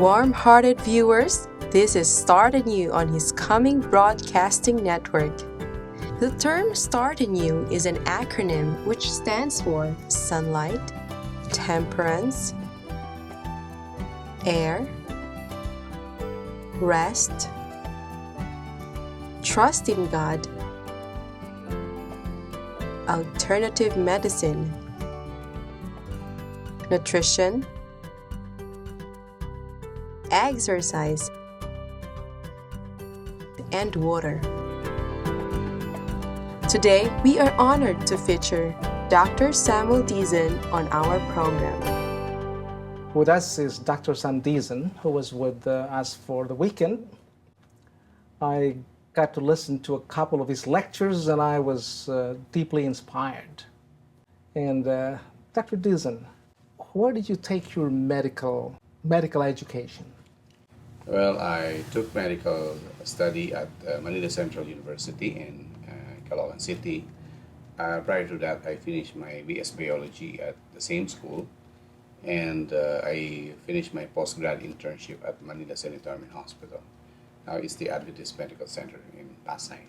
Warm-hearted viewers, this is Start ANEW on his coming broadcasting network. The term Start ANEW is an acronym which stands for sunlight, temperance, air, rest, trust in God, alternative medicine, nutrition, exercise, and water. Today, we are honored to feature Dr. Samuel Dizon on our program. With us is Dr. Sam Dizon, who was with us for the weekend. I got to listen to a couple of his lectures and I was deeply inspired. And Dr. Dizon, where did you take your medical education? Well, I took medical study at Manila Central University in Caloocan City. Prior to that, I finished my BS Biology at the same school, and I finished my postgrad internship at Manila Sanitarium Hospital. Now it's the Adventist Medical Center in Pasay.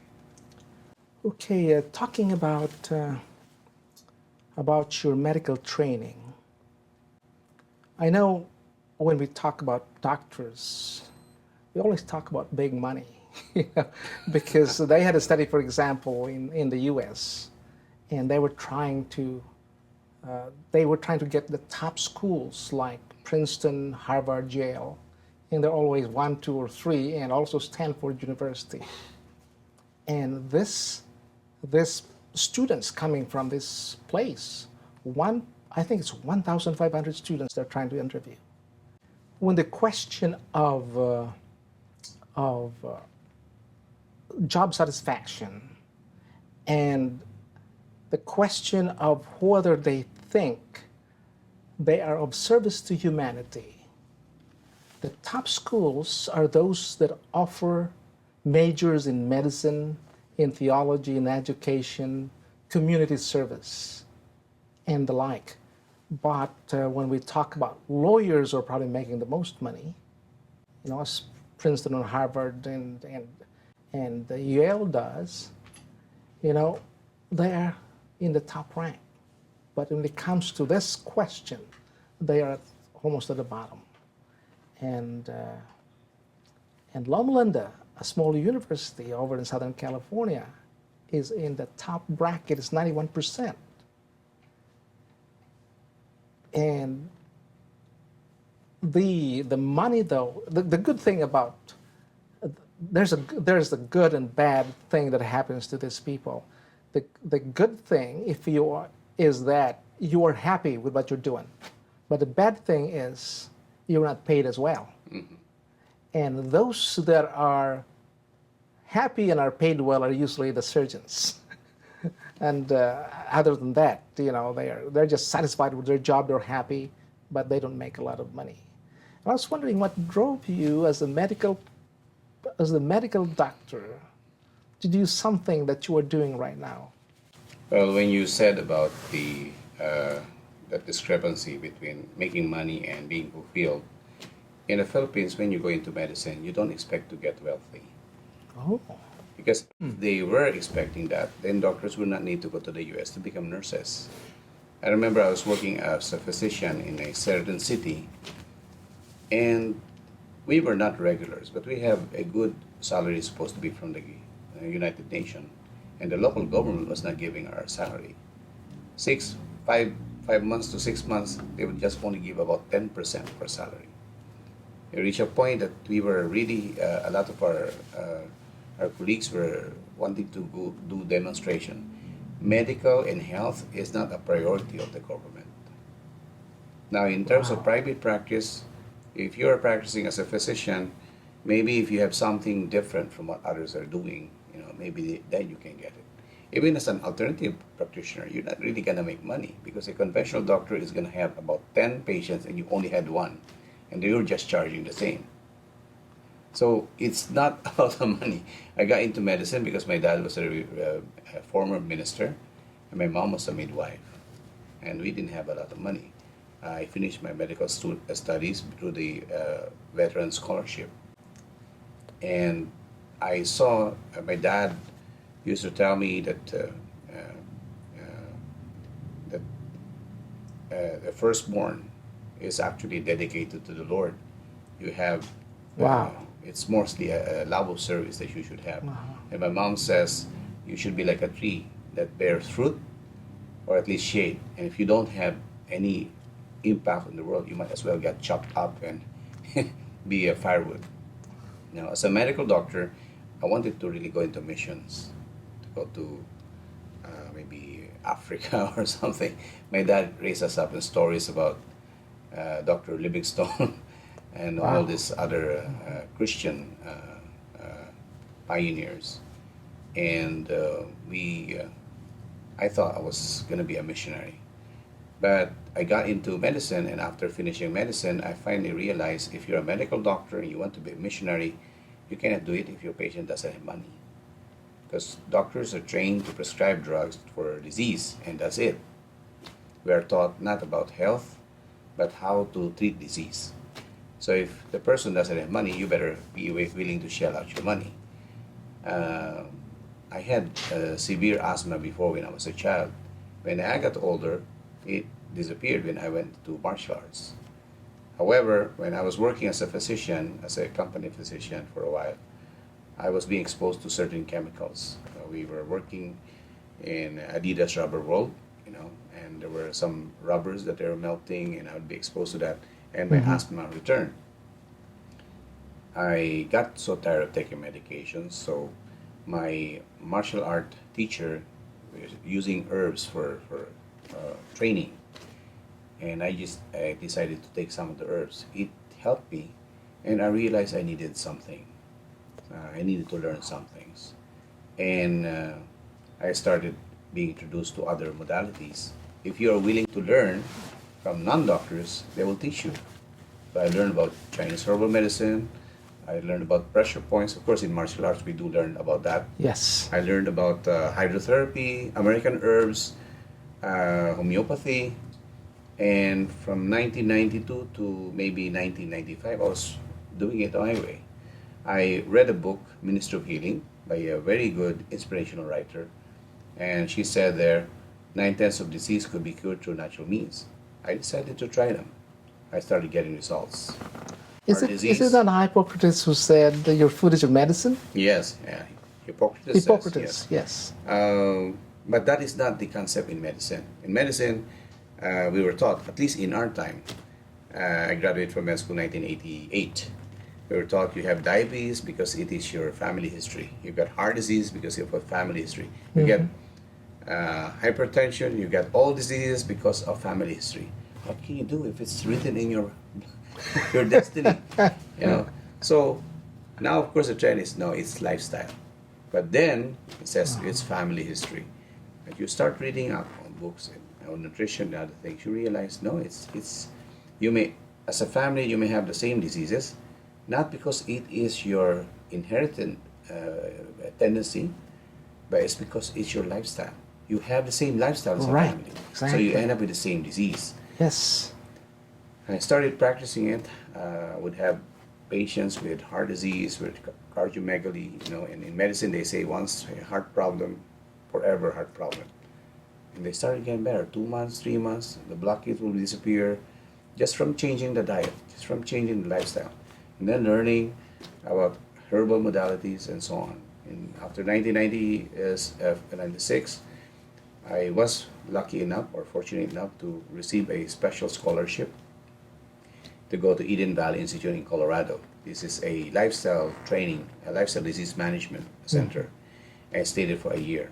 Okay, talking about your medical training. I know when we talk about doctors, we always talk about big money, because they had a study, for example, in the U.S., and they were trying to get the top schools like Princeton, Harvard, Yale, and they're always 1, 2, or 3, and also Stanford University. And this students coming from this place, I think it's 1,500 students they're trying to interview. When the question of job satisfaction and the question of whether they think they are of service to humanity, the top schools are those that offer majors in medicine, in theology, in education, community service, and the like. But when we talk about lawyers who are probably making the most money, as Princeton or Harvard and Yale does, they're in the top rank. But when it comes to this question, they are almost at the bottom. And Loma Linda, a small university over in Southern California, is in the top bracket. It's 91%. And the money, though, the good thing about there's a good and bad thing that happens to these people. The good thing, is that you are happy with what you're doing, but the bad thing is you're not paid as well. Mm-hmm. And those that are happy and are paid well are usually the surgeons. And other than that, they're just satisfied with their job. They're happy, but they don't make a lot of money. And I was wondering what drove you as a medical doctor to do something that you are doing right now. Well, when you said about that discrepancy between making money and being fulfilled, in the Philippines, when you go into medicine, you don't expect to get wealthy. Oh. Because if they were expecting that, then doctors would not need to go to the U.S. to become nurses. I remember I was working as a physician in a certain city, and we were not regulars, but we have a good salary supposed to be from the United Nations, and the local government was not giving our salary. 5 months to 6 months, they would just only give about 10% of our salary. It reached a point that we were really, a lot of our colleagues were wanting to go do demonstration. Medical and health is not a priority of the government. Now, in terms of private practice, if you are practicing as a physician, maybe if you have something different from what others are doing, maybe then you can get it. Even as an alternative practitioner, you're not really going to make money because a conventional doctor is going to have about 10 patients and you only had one, and you're just charging the same. So it's not about the money. I got into medicine because my dad was a former minister and my mom was a midwife, and we didn't have a lot of money. I finished my medical studies through the veteran scholarship. And I saw my dad used to tell me that that the firstborn is actually dedicated to the Lord. You have Wow. it's mostly a love of service that you should have. Wow. And my mom says you should be like a tree that bears fruit or at least shade. And if you don't have any impact on the world, you might as well get chopped up and be a firewood. Now, as a medical doctor, I wanted to really go into missions, to go to maybe Africa or something. My dad raised us up in stories about Dr. Livingstone and all Wow. these other Christian pioneers. And I thought I was going to be a missionary. But I got into medicine, and after finishing medicine, I finally realized if you're a medical doctor and you want to be a missionary, you cannot do it if your patient doesn't have money. Because doctors are trained to prescribe drugs for disease, and that's it. We are taught not about health, but how to treat disease. So if the person doesn't have money, you better be willing to shell out your money. Uh, I had severe asthma before when I was a child. When I got older, it disappeared when I went to martial arts. However, when I was working as a physician, as a company physician for a while, I was being exposed to certain chemicals. We were working in Adidas rubber world, and there were some rubbers that they were melting, and I would be exposed to that, and my asthma returned. I got so tired of taking medications, so my martial art teacher was using herbs for training, and I decided to take some of the herbs. It helped me, and I realized I needed something. I needed to learn some things, and I started being introduced to other modalities. If you are willing to learn from non-doctors, they will teach you. So I learned about Chinese herbal medicine. I learned about pressure points. Of course, in martial arts, we do learn about that. Yes. I learned about hydrotherapy, American herbs, homeopathy, and from 1992 to maybe 1995, I was doing it my way. I read a book, Ministry of Healing, by a very good inspirational writer, and she said there, 9/10 of disease could be cured through natural means. I decided to try them. I started getting results. Is Heart it disease, not Hippocrates who said that your food is your medicine? yes, yeah. Hippocrates says Hippocrates, yes. yes. But that is not the concept in medicine. In medicine, we were taught, at least in our time, I graduated from med school 1988. We were taught you have diabetes because it is your family history. You got heart disease because you have family history. You get hypertension. You get all diseases because of family history. What can you do if it's written in your your destiny? So now, of course, the trend is no, it's lifestyle. But then it says it's family history. But you start reading up on books and on nutrition and other things, you realize no, it's you may, as a family, you may have the same diseases, not because it is your inherited tendency, but it's because it's your lifestyle. You have the same lifestyle as a Right, family, so exactly. you end up with the same disease. Yes. I started practicing it. Would have patients with heart disease, with cardiomegaly. And in medicine they say once a heart problem, forever heart problem. And they started getting better. 2 months, 3 months, the blockage will disappear, just from changing the diet, just from changing the lifestyle, and then learning about herbal modalities and so on. And after 1996, I was lucky enough or fortunate enough to receive a special scholarship to go to Eden Valley Institute in Colorado. This is a lifestyle training, a lifestyle disease management center. I stayed there for a year.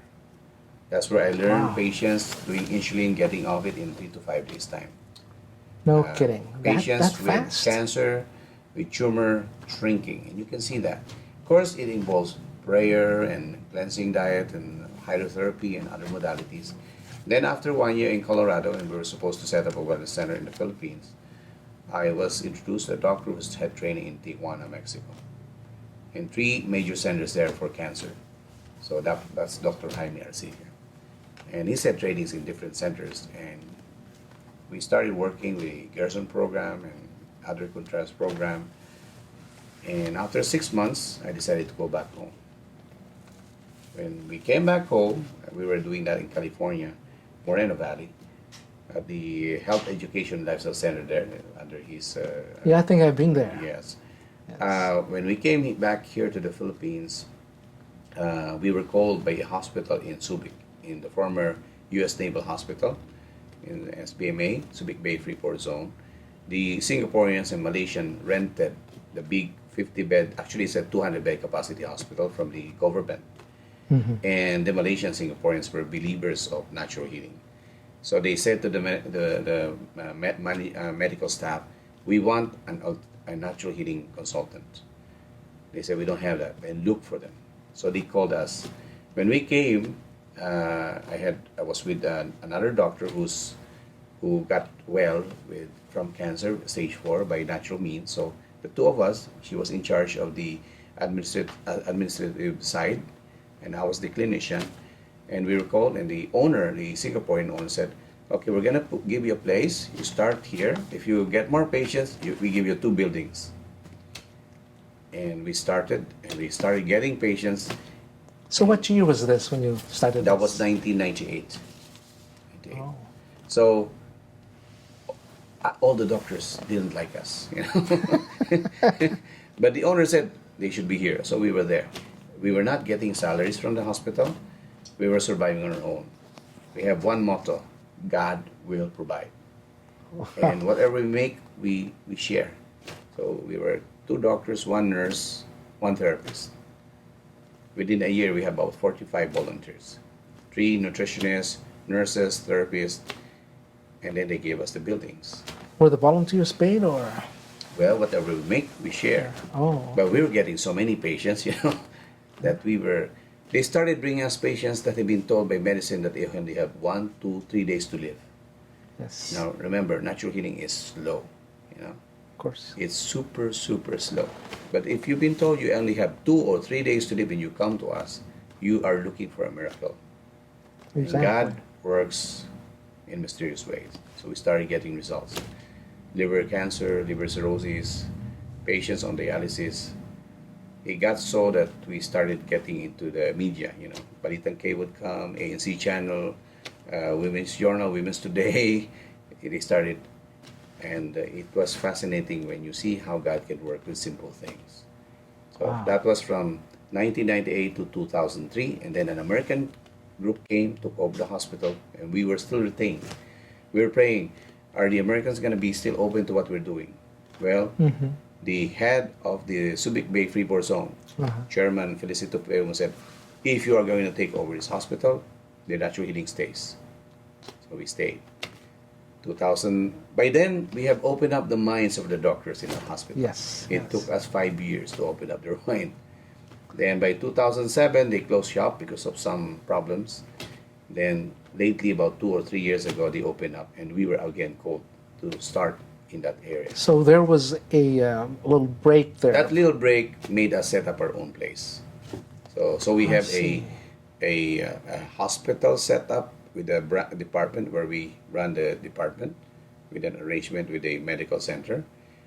That's where I learned Wow. patients doing insulin, getting off it in 3 to 5 days time. No kidding. Patients That with fast? cancer, with tumor shrinking, and you can see that. Of course, it involves prayer and cleansing diet and hydrotherapy and other modalities. Then after 1 year in Colorado, and we were supposed to set up a wellness center in the Philippines, I was introduced to a doctor who had training in Tijuana, Mexico, in 3 major centers there for cancer. So that's Dr. Jaime Arcilla. And he had trainings in different centers, and we started working with the Gerson program and other contrast program. And after 6 months, I decided to go back home. When we came back home, we were doing that in California, Moreno Valley, at the Health Education Lifestyle Center there, under his. Yeah, I think I've been there. Yes. Yes. When we came back here to the Philippines, we were called by a hospital in Subic, in the former U.S. Naval Hospital, in SBMA, Subic Bay Freeport Zone. The Singaporeans and Malaysian rented the big 50-bed, actually it's a 200-bed capacity hospital from the government. And the Malaysian Singaporeans were believers of natural healing. So they said to the medical staff, we want a natural healing consultant. They said, we don't have that, and look for them. So they called us. When we came, I was with another doctor who got well from cancer, stage 4, by natural means. So the two of us, she was in charge of the administrative side, and I was the clinician. And we were called, and the owner, the Singaporean owner, said, okay, we're going to give you a place. You start here. If you get more patients, we give you 2 buildings. And we started getting patients. So what year was this when you started? That this? was 1998. Oh. So all the doctors didn't like us, you know. But the owner said they should be here, so we were there. We were not getting salaries from the hospital. We were surviving on our own. We have one motto: God will provide. And whatever we make, we share. So we were 2 doctors, 1 nurse, 1 therapist. Within a year, we have about 45 volunteers, 3 nutritionists, nurses, therapists, and then they gave us the buildings. Were the volunteers paid or? Well, whatever we make, we share. Oh. But we were getting so many patients, you know, that they started bringing us patients that had been told by medicine that they only have 1, 2, 3 days to live. Yes. Now, remember, natural healing is slow, you know. Of course. It's super, super slow. But if you've been told you only have 2 or 3 days to live and you come to us, you are looking for a miracle. Exactly. And God works in mysterious ways. So we started getting results. Liver cancer, liver cirrhosis, patients on dialysis. It got so that we started getting into the media, you know. Balitan K would come, ANC channel, Women's Journal, Women's Today. They started, and it was fascinating when you see how God can work with simple things. So Wow. that was from 1998 to 2003, and then an American group came, took over the hospital, and we were still retained. We were praying, are the Americans going to be still open to what we're doing? Well, the head of the Subic Bay Freeport Zone, Chairman Felicito Peum, said, if you are going to take over this hospital, the natural healing stays. So we stayed. 2000. By then, we have opened up the minds of the doctors in the hospital. Yes. It took us 5 years to open up their mind. Then by 2007, they closed shop because of some problems. Then lately, about 2 or 3 years ago, they opened up, and we were again called to start in that area. So there was a little break there. That little break made us set up our own place. So we I have see. a hospital set up with a department where we run the department with an arrangement with a medical center,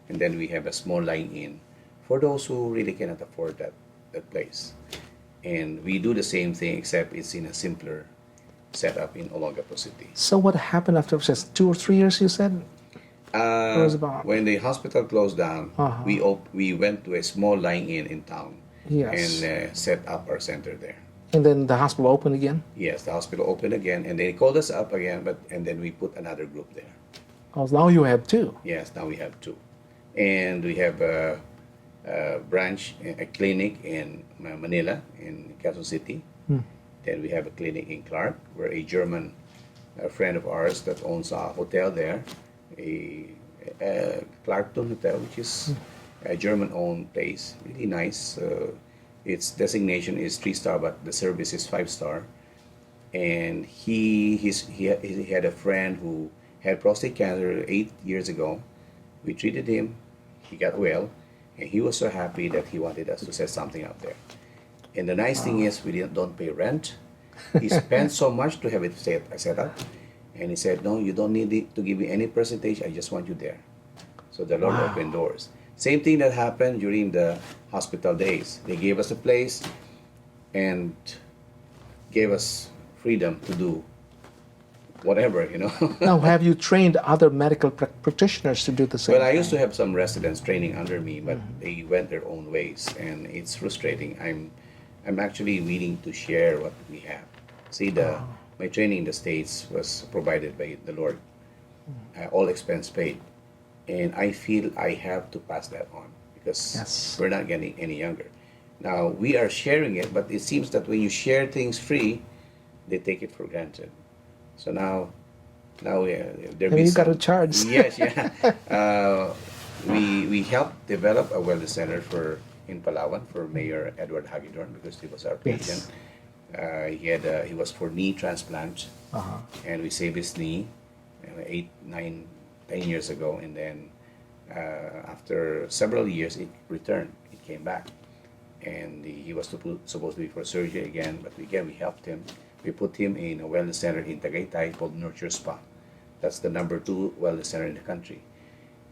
and then we have a small line-in for those who really cannot afford that place. And we do the same thing, except it's in a simpler setup in Olongapo City. So what happened after just 2 or 3 years? You said. was about? When the hospital closed down, we went to a small line-in in town Yes. and set up our center there. And then the hospital opened again. Yes, the hospital opened again, and they called us up again, and then we put another group there. Oh, now you have 2. Yes, now we have 2. And we have a branch, a clinic in Manila, in Quezon City. Then we have a clinic in Clark, where a German friend of ours that owns a hotel there, a Clarkton Hotel, which is a German-owned place, really nice. Its designation is 3-star, but the service is 5-star. And he had a friend who had prostate cancer 8 years ago. We treated him, he got well, and he was so happy that he wanted us to set something up there. And the nice thing is we don't pay rent. He spent so much to have it set up, And he said, no, you don't need to give me any percentage. I just want you there. So the Lord Wow. opened doors. Same thing that happened during the hospital days. They gave us a place and gave us freedom to do whatever, you know. Now, have you trained other medical practitioners to do the same Well, I used to thing? have some residents training under me, but they went their own ways, and it's frustrating. I'm actually willing to share what we have. See, my training in the States was provided by the Lord, all expense paid, and I feel I have to pass that on because Yes. we're not getting any younger. Now we are sharing it, but it seems that when you share things free, they take it for granted. So now there Maybe be you got to some. charge. Yes, yeah. We helped develop a wellness center in Palawan for Mayor Edward Hagedorn because he was our patient. Yes. He was for knee transplant, Uh-huh. and we saved his knee 8, 9, 10 years ago, and then after several years it returned. It came back, and he was supposed to be for surgery again, but again we helped him. We put him in a wellness center in Tagaytay called Nurture Spa. That's the number 2 wellness center in the country.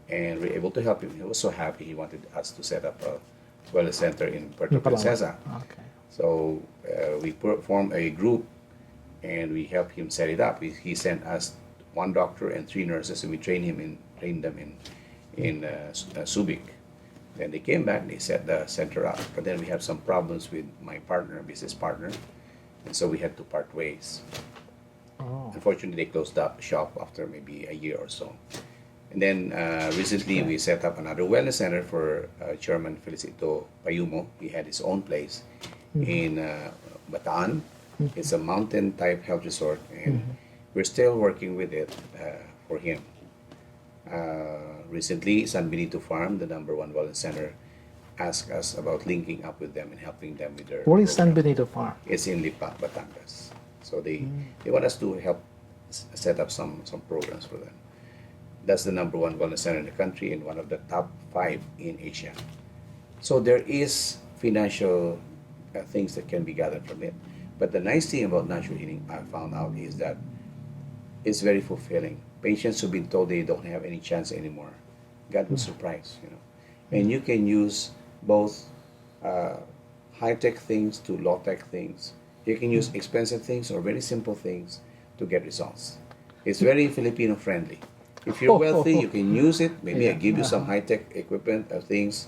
And we were able to help him. He was so happy. He wanted us to set up a wellness center in Puerto In Palawan. Princesa. Okay. So we formed a group and we helped him set it up. He sent us 1 doctor and 3 nurses, and we trained them in Subic. Then they came back, they set the center up. But then we had some problems with my business partner, and so we had to part ways. Oh. Unfortunately, they closed up shop after maybe a year or so. And then recently we set up another wellness center for Chairman Felicito Payumo. He had his own place in Bataan. It's a mountain type health resort, and we're still working with it for him. Recently, San Benito Farm, the number 1 wellness center, asked us about linking up with them and helping them with their Where is San program. Benito Farm? It's in Lipa, Batangas. So they want us to help set up some programs for them. That's the number 1 wellness center in the country and one of the top 5 in Asia. So there is financial things that can be gathered from it. But the nice thing about natural healing, I found out, is that it's very fulfilling. Patients who've been told they don't have any chance anymore, God will surprise, you know. And you can use both high-tech things to low-tech things. You can use expensive things or very simple things to get results. It's very Filipino friendly. If you're wealthy, you can use it. Maybe I give you some high-tech equipment or things.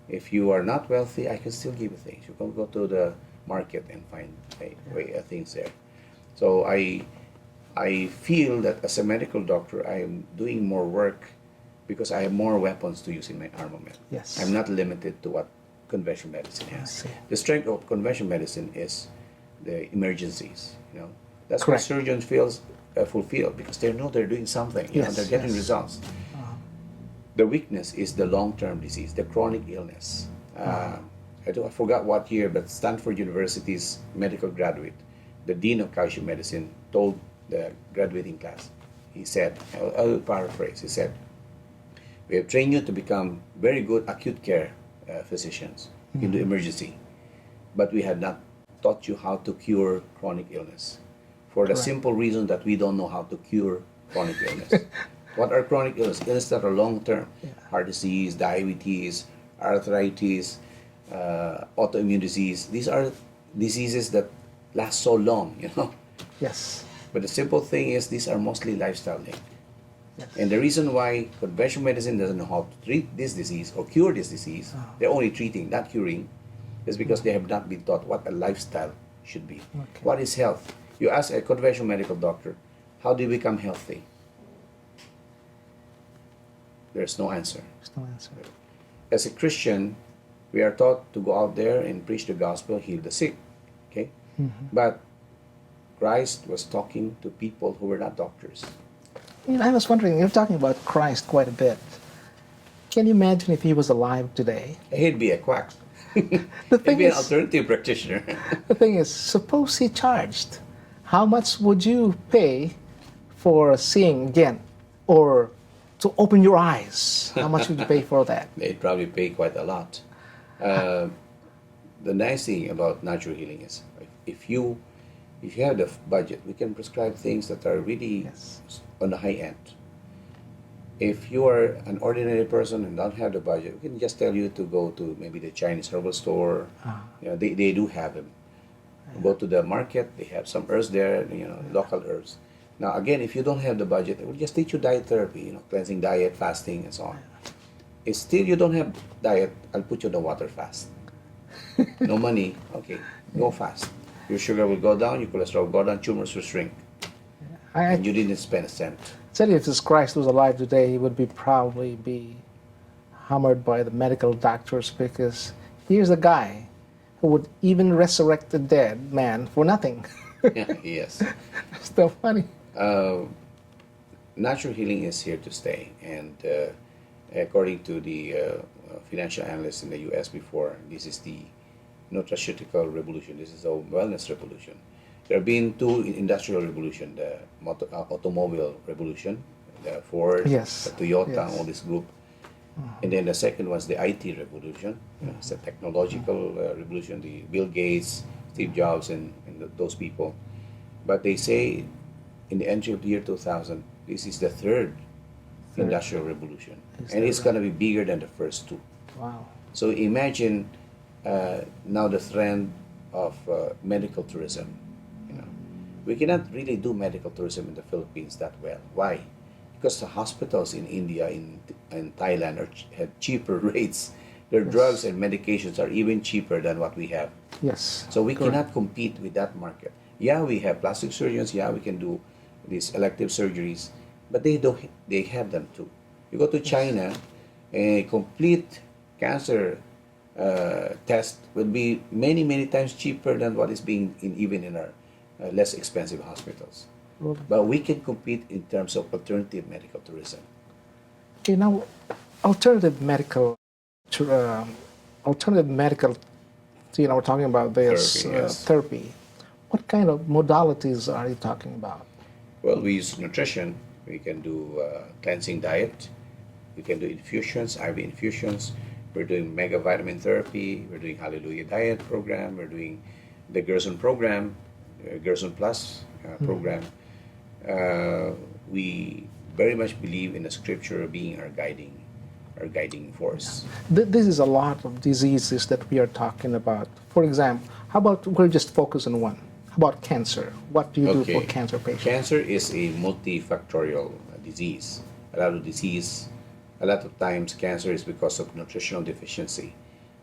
If you are not wealthy, I can still give you things. You can go to the market and find things there. So I feel that as a medical doctor, I am doing more work because I have more weapons to use in my armament. Yes. I'm not limited to what conventional medicine I has. see. The strength of conventional medicine is the emergencies. You know, that's Correct. what surgeons feels fulfilled because they know they're doing something. You know, Yes, they're getting yes. results. The weakness is the long-term disease, the chronic illness. I forgot what year, but Stanford University's medical graduate, the dean of calcium medicine, told the graduating class, he said, I'll paraphrase, he said, we have trained you to become very good acute care physicians in the emergency, but we had not taught you how to cure chronic illness for the Correct. simple reason that we don't know how to cure chronic illness. What are chronic illness? Illness that are long-term. Heart disease, diabetes, arthritis, autoimmune disease. These are diseases that last so long, you know. Yes. But the simple thing is these are mostly lifestyle linked. Yes. And the reason why conventional medicine doesn't know how to treat this disease or cure this disease, they're only treating, not curing, is because they have not been taught what a lifestyle should be. Okay. What is health? You ask a conventional medical doctor, how do you become healthy? There's no answer. There's no answer. As a Christian, we are taught to go out there and preach the gospel, heal the sick. Okay? But Christ was talking to people who were not doctors. You know, I was wondering, you're talking about Christ quite a bit. Can you imagine if he was alive today? He'd be a quack. The He'd thing be an is, alternative practitioner. the thing is, suppose he charged. How much would you pay for seeing again, or to open your eyes? How much would you pay for that? They'd probably pay quite a lot. The nice thing about natural healing is if you if you have the budget, we can prescribe things that are really Yes. on the high end. If you are an ordinary person and don't have the budget, we can just tell you to go to maybe the Chinese herbal store. Ah. They do have them. Go to the market, they have some herbs there, local herbs. Now, again, if you don't have the budget, we'll just teach you diet therapy, cleansing diet, fasting, and so on. If still you don't have diet, I'll put you on the water fast. No money, okay, go fast. Your sugar will go down, your cholesterol will go down, tumors will shrink, and you didn't spend a cent. Tell you, if this Christ was alive today, he would probably be hammered by the medical doctors, because here's a guy who would even resurrect the dead man for nothing. Yeah, yes. Still funny. Natural healing is here to stay, and according to the financial analysts in the U.S. before, this is the nutraceutical revolution. This is a wellness revolution. There have been two industrial revolution: the automobile revolution, the Ford, Yes. the Toyota, Yes. all this group, and then the second was the IT revolution. It's a technological revolution. The Bill Gates, Steve Jobs, and those people. But they say in the entry of the year 2000, this is the third industrial revolution, and it's going to be bigger than the first two. Wow. So imagine now the trend of medical tourism. We cannot really do medical tourism in the Philippines that well. Why? Because the hospitals in India, in Thailand have cheaper rates. Their drugs and medications are even cheaper than what we have. Yes. So we correct. cannot compete with that market. Yeah, we have plastic surgeons. Yeah, we can do these elective surgeries, but they don't. They have them too. You go to China, a complete cancer test will be many times cheaper than what is being even in our less expensive hospitals. Well, But we can compete in terms of alternative medical tourism. okay, now, alternative medical, to, alternative medical, we're talking about this Therapy, yes. therapy. What kind of modalities are you talking about? Well, we use nutrition. We can do cleansing diet. We can do infusions, IV infusions. We're doing mega vitamin therapy. We're doing Hallelujah Diet program. We're doing the Gerson program, Gerson Plus program. We very much believe in the scripture being our guiding force. This is a lot of diseases that we are talking about. For example, how about we'll just focus on one? How about cancer? What do you do for cancer patients? Cancer is a multifactorial disease. A lot of times cancer is because of nutritional deficiency,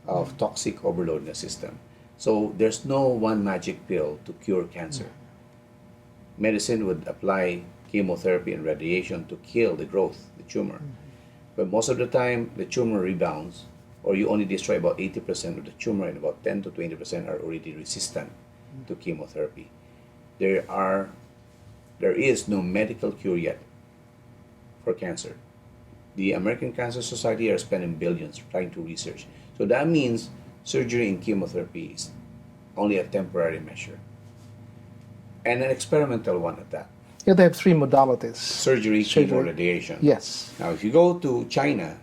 of toxic overload in the system. So there's no one magic pill to cure cancer. Medicine would apply chemotherapy and radiation to kill the growth, the tumor. But most of the time, the tumor rebounds, or you only destroy about 80% of the tumor, and about 10 to 20% are already resistant to chemotherapy. There is no medical cure yet for cancer. The American Cancer Society are spending billions trying to research. So that means surgery and chemotherapy is only a temporary measure, and an experimental one at that. Yeah, they have three modalities. Surgery, chemo, radiation. Yes. Now, if you go to China,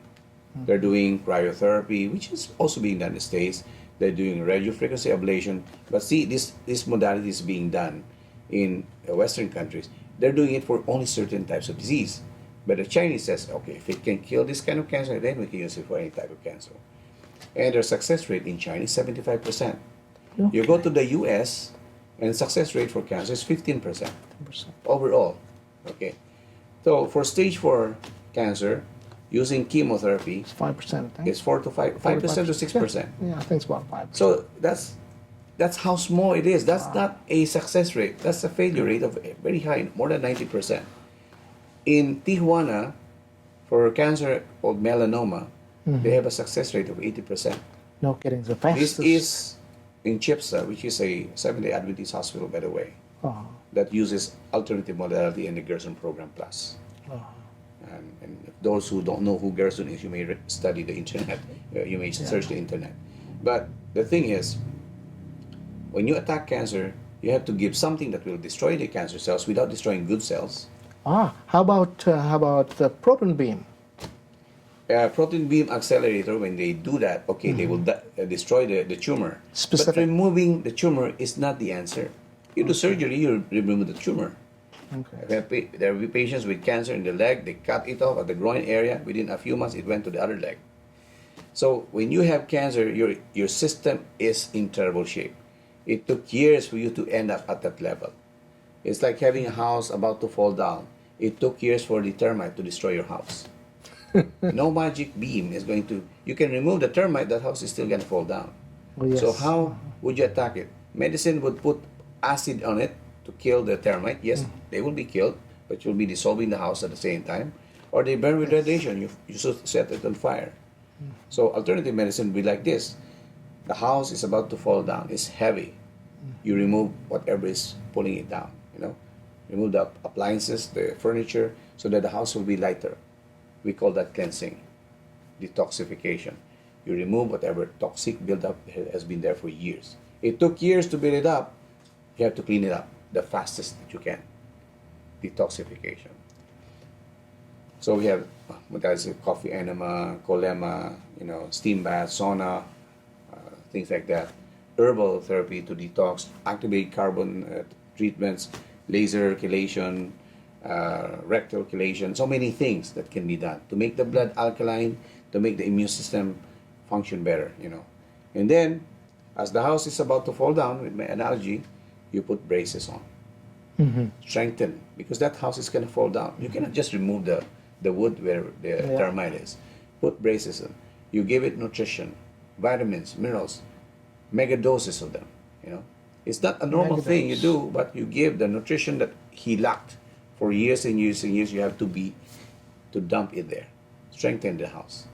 they're doing cryotherapy, which is also being done in the States. They're doing radiofrequency ablation. But see, this modality is being done in Western countries. They're doing it for only certain types of disease. But the Chinese says, okay, if it can kill this kind of cancer, then we can use it for any type of cancer. And their success rate in China is 75%. Okay. You go to the US, and success rate for cancer is 15% overall. Okay, so for stage 4 cancer, using chemotherapy, It's 5%, I think. is 5% to 6%. Yeah, I think it's about 5%. So that's how small it is. That's not a success rate. That's a failure rate of very high, more than 90%. In Tijuana, for cancer called melanoma, they have a success rate of 80%. No kidding, the This fastest. is in Chipsa, which is a Seventh-day Adventist hospital, by the way, Oh, that uses alternative modality and the Gerson program plus. oh. And those who don't know who Gerson is, you may study the internet. You may search the internet. But the thing is, when you attack cancer, you have to give something that will destroy the cancer cells without destroying good cells. How about the proton beam? Protein beam accelerator, when they do that, okay, they will destroy the tumor. Specific. But removing the tumor is not the answer. You do surgery, you remove the tumor. Okay. There will be patients with cancer in the leg, they cut it off at the groin area. Within a few months, it went to the other leg. So when you have cancer, your system is in terrible shape. It took years for you to end up at that level. It's like having a house about to fall down. It took years for the termite to destroy your house. No magic beam is going to, you can remove the termite, that house is still going to fall down. Oh, yes. So how would you attack it? Medicine would put acid on it to kill the termite. Yes, they will be killed, but you'll be dissolving the house at the same time. Or they burn with radiation, you should set it on fire. So alternative medicine would be like this. The house is about to fall down, it's heavy. You remove whatever is pulling it down, Remove the appliances, the furniture, so that the house will be lighter. We call that cleansing, detoxification. You remove whatever toxic buildup has been there for years. It took years to build it up. You have to clean it up the fastest that you can. Detoxification. So we have modalities of coffee enema, colema, steam bath, sauna, things like that. Herbal therapy to detox, activate carbon treatments, laser chelation, rectal chelation, so many things that can be done to make the blood alkaline, to make the immune system function better, And then, as the house is about to fall down, with my analogy, you put braces on. Strengthen, because that house is going to fall down. You cannot just remove the wood where the termite is. Put braces on. You give it nutrition, vitamins, minerals, mega doses of them, It's not a normal thing you do, but you give the nutrition that he lacked for years and years and years. You have to dump it there. Strengthen the house.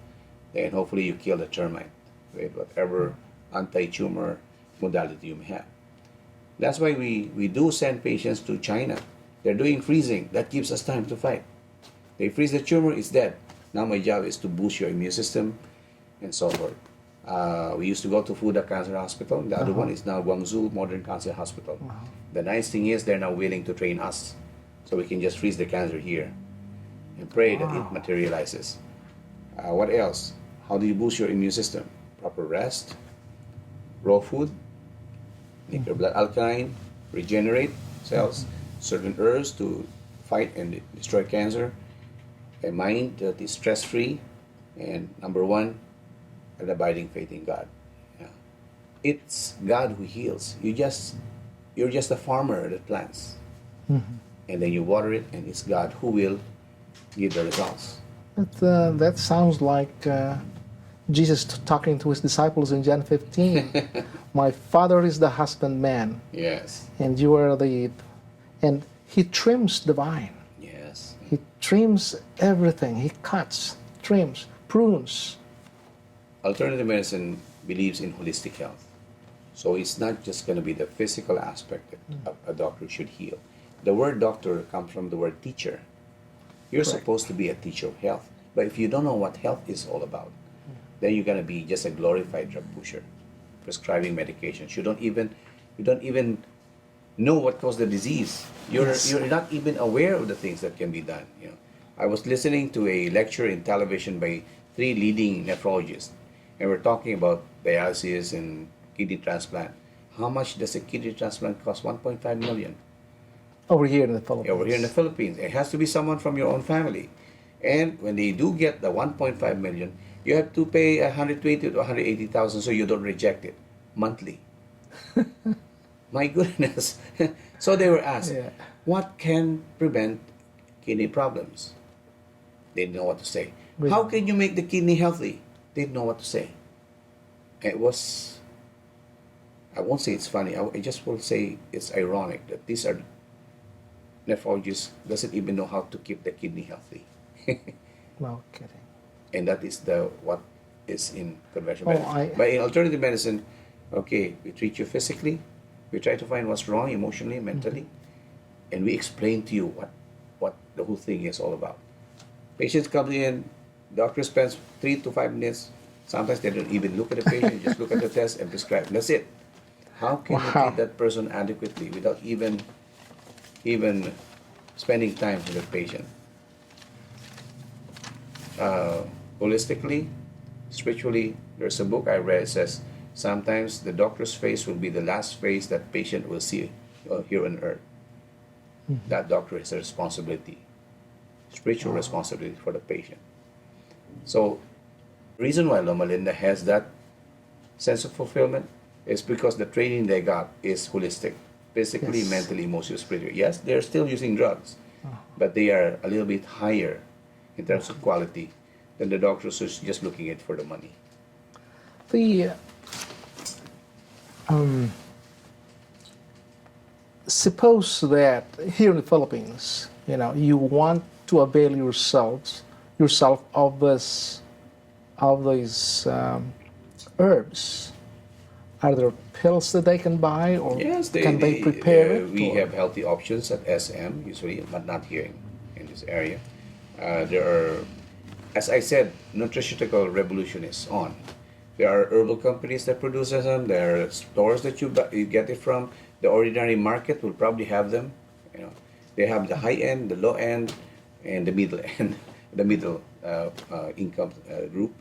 Then hopefully you kill the termite with whatever anti-tumor modality you may have. That's why we do send patients to China. They're doing freezing. That gives us time to fight. They freeze the tumor, it's dead. Now my job is to boost your immune system and so forth. We used to go to Fuda Cancer Hospital. The other one is now Guangzhou Modern Cancer Hospital. The nice thing is they're now willing to train us. So we can just freeze the cancer here and pray that it materializes. What else? How do you boost your immune system? Proper rest, raw food, make your blood alkaline, regenerate cells, certain herbs to fight and destroy cancer, a mind that is stress-free, and number one, an abiding faith in God. It's God who heals. You're just a farmer that plants, and then you water it, and it's God who will give the results. That sounds like Jesus talking to his disciples in John 15. My Father is the husbandman. Yes. And you are and he trims the vine. Yes. He trims everything. He cuts, trims, prunes. Alternative medicine believes in holistic health. So it's not just going to be the physical aspect that a doctor should heal. The word doctor comes from the word teacher. You're Correct. supposed to be a teacher of health. But if you don't know what health is all about, then you're going to be just a glorified drug pusher, prescribing medications. You don't even know what caused the disease. You're not even aware of the things that can be done. I was listening to a lecture in television by 3 leading nephrologists, and we're talking about dialysis and kidney transplant. How much does a kidney transplant cost? 1.5 million. Over here in the Philippines. Over here in the Philippines. It has to be someone from your own family. And when they do get the 1.5 million, you have to pay 120 to 180,000 so you don't reject it monthly. My goodness. So they were asked, what can prevent kidney problems? They didn't know what to say. How can you make the kidney healthy? They didn't know what to say. It was, I won't say it's funny, I just will say it's ironic that these are nephrologists doesn't even know how to keep the kidney healthy. No kidding. And that is what is in conventional medicine. I- But in alternative medicine, okay, we treat you physically, we try to find what's wrong emotionally, mentally, and we explain to you what the whole thing is all about. Patients come in, doctor spends 3 to 5 minutes. Sometimes they don't even look at the patient, just look at the test and prescribe. That's it. How can you treat that person adequately without even spending time with the patient? Holistically, spiritually, there's a book I read that says sometimes the doctor's face will be the last face that patient will see here on earth. That doctor has a responsibility, spiritual responsibility for the patient. So, the reason why Loma Linda has that sense of fulfillment is because the training they got is holistic, physically, Yes. mentally, emotionally, spiritually. Yes, they're still using drugs, but they are a little bit higher in terms of quality than the doctors who's just looking at for the money. The suppose that here in the Philippines, you want to avail yourself of these herbs. Are there pills that they can buy, or Yes, can they prepare it? We or- have healthy options at SM usually, but not here in this area. There are, as I said, nutraceutical revolution is on. There are herbal companies that produce them. There are stores that you get it from. The ordinary market will probably have them. They have the high end, the low end, and the middle end, the middle income group.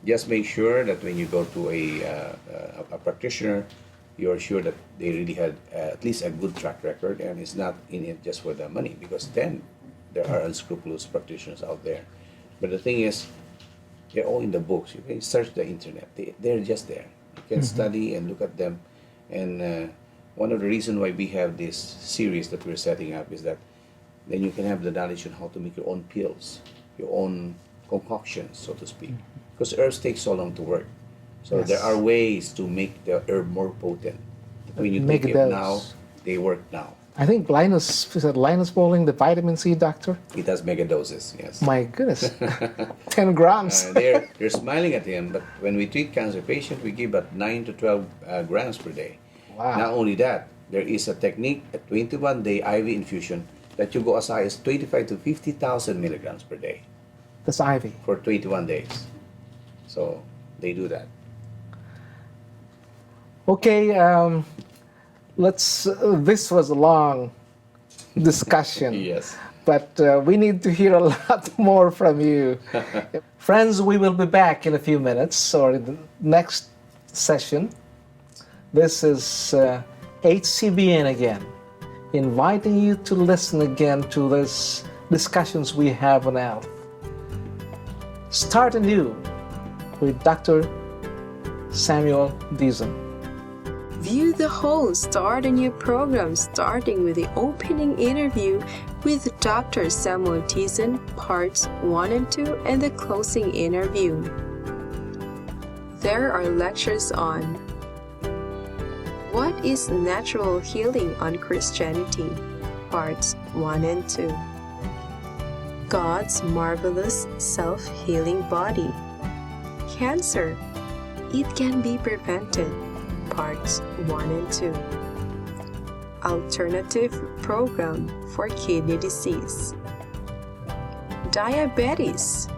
Just make sure that when you go to a practitioner, you're sure that they really had at least a good track record and it's not in it just for the money, because then there are unscrupulous practitioners out there. But the thing is, they're all in the books. You can search the internet. They're just there. You can study and look at them. And one of the reasons why we have this series that we're setting up is that then you can have the knowledge on how to make your own pills, your own concoctions, so to speak. Because herbs take so long to work. So Yes. there are ways to make the herb more potent. When you Make take it those. now, they work now. I think Linus Bowling, the vitamin C doctor. It has mega doses, yes. My goodness, 10 grams. They're smiling at him, but when we treat cancer patients, we give about 9 to 12 grams per day. Wow. Not only that, there is a technique, a 21-day IV infusion, that you go as high as 25 to 50,000 milligrams per day That's ivy. for 21 days. So they do that. Okay, this was a long discussion. Yes. But we need to hear a lot more from you. Friends, we will be back in a few minutes or in the next session. This is HCBN again, inviting you to listen again to these discussions we have on health. Start anew with Dr. Samuel Dizon. View the whole Start a New program starting with the opening interview with Dr. Samuel Dizon, parts 1 and 2, and the closing interview. There are lectures on what is natural healing on Christianity, parts 1 and 2. God's marvelous self-healing body. Cancer, it can be prevented, parts 1 and 2. Alternative program for kidney disease. Diabetes.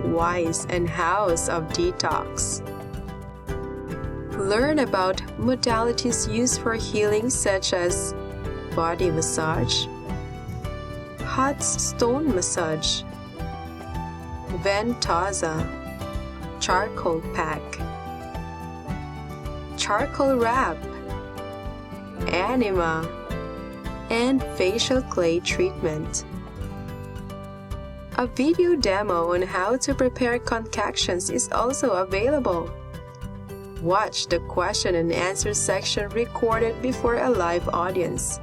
Whys and hows of detox. Learn about modalities used for healing such as body massage, hot stone massage, ventosa, charcoal pack, charcoal wrap, enema, and facial clay treatment. A video demo on how to prepare concoctions is also available. Watch the question and answer section recorded before a live audience.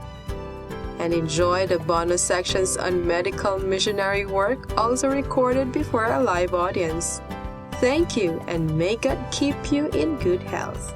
And enjoy the bonus sections on medical missionary work also recorded before a live audience. Thank you, and may God keep you in good health.